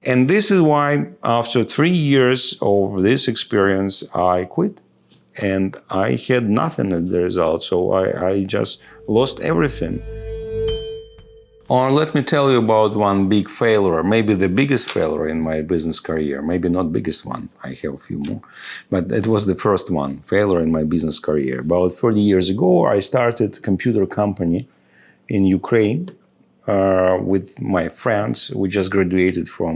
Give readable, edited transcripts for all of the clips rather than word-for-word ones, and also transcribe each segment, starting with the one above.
And this is why after 3 years of this experience, I quit. And I had nothing as the result, so I just lost everything. Or let me tell you about one big failure, maybe the biggest failure in my business career, maybe not biggest one, I have a few more, but it was the first one, failure in my business career. About 30 years ago, I started a computer company in Ukraine with my friends. We just graduated from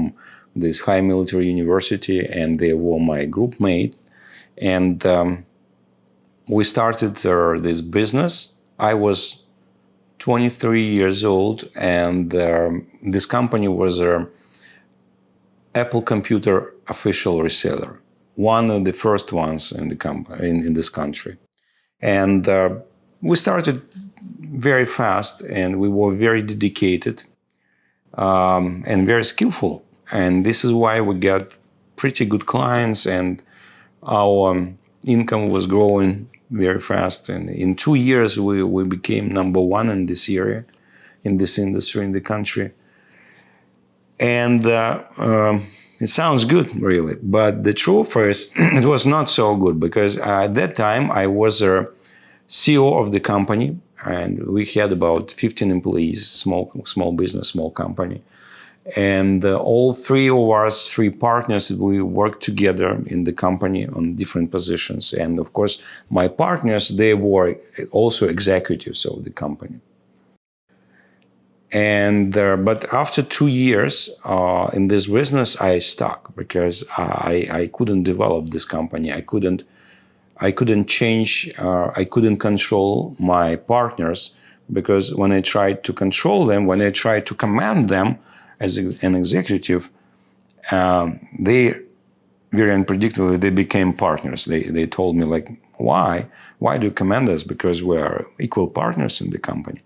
this high military university, and they were my group mate. And we started this business. I was 23 years old, and this company was an Apple computer official reseller, one of the first ones in the in this country. And we started very fast, and we were very dedicated and very skillful. And this is why we got pretty good clients, and our income was growing very fast. And in 2 years, we became #1 in this area, in this industry, in the country. And it sounds good, really. But the truth is, it was not so good, because at that time, I was a CEO of the company, and we had about 15 employees, small business, small company. And all three of us, three partners, we worked together in the company on different positions. And of course, my partners, they were also executives of the company. And but after 2 years in this business, I stuck, because I couldn't develop this company. I couldn't change, I couldn't control my partners, because when I tried to control them, when I tried to command them as an executive, they very unpredictably, they became partners. They told me, like, why do you command us? Because we're equal partners in the company.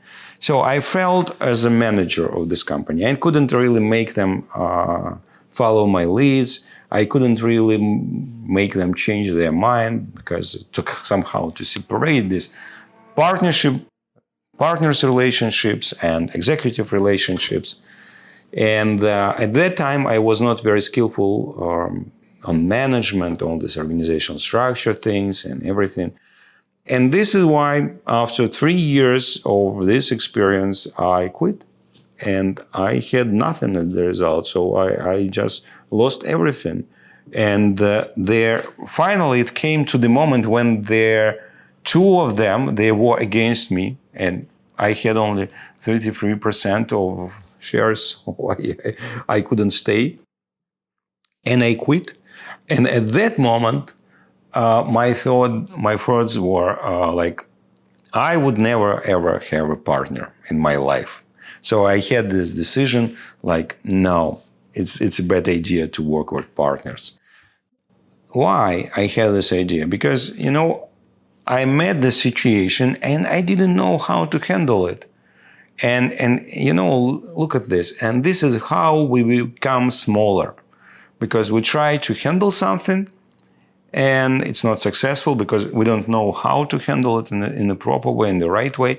So I felt as a manager of this company. I couldn't really make them follow my leads. I couldn't really make them change their mind, because it took somehow to separate this partners relationships and executive relationships. And at that time, I was not very skillful on management, on this organizational structure things and everything. And this is why after 3 years of this experience, I quit. And I had nothing as the result, so I just lost everything. And finally, it came to the moment when two of them, they were against me, and I had only 33% of shares, so I couldn't stay, and I quit. And at that moment, my thoughts were like, I would never ever have a partner in my life. So I had this decision, like, no, it's a bad idea to work with partners. Why I had this idea? Because, I met the situation and I didn't know how to handle it. And look at this. And this is how we become smaller, because we try to handle something and it's not successful because we don't know how to handle it in the proper way, in the right way.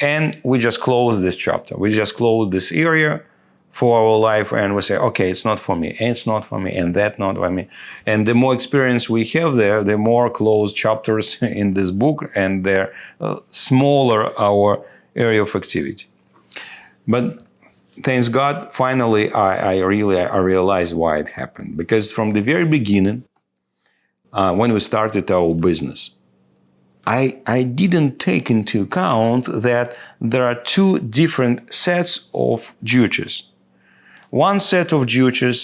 And we just close this chapter. We just close this area for our life, and we say, okay, it's not for me, and it's not for me, and that not for me. And the more experience we have there, the more closed chapters in this book, and the smaller our area of activity. But thanks God, finally, I realized why it happened. Because from the very beginning, when we started our business, I didn't take into account that there are two different sets of duties. One set of duties,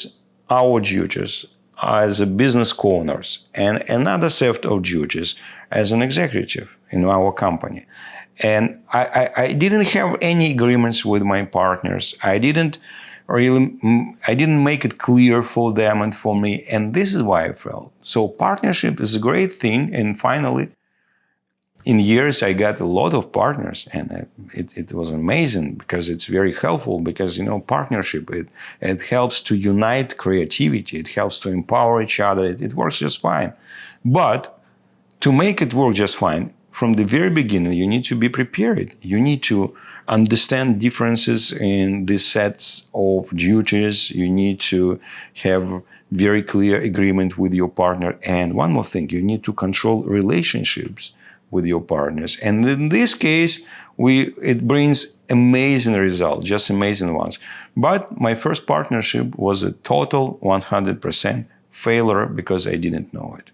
our duties as a business owners, and another set of duties as an executive in our company. And I didn't have any agreements with my partners. I didn't make it clear for them and for me. And this is why I felt. So partnership is a great thing. And finally, in years, I got a lot of partners, and it was amazing, because it's very helpful, because, partnership, it helps to unite creativity. It helps to empower each other. It works just fine. But to make it work just fine, from the very beginning, you need to be prepared. You need to understand differences in the sets of duties. You need to have very clear agreement with your partner. And one more thing, you need to control relationships with your partners. And in this case, it brings amazing results, just amazing ones. But my first partnership was a total 100% failure because I didn't know it.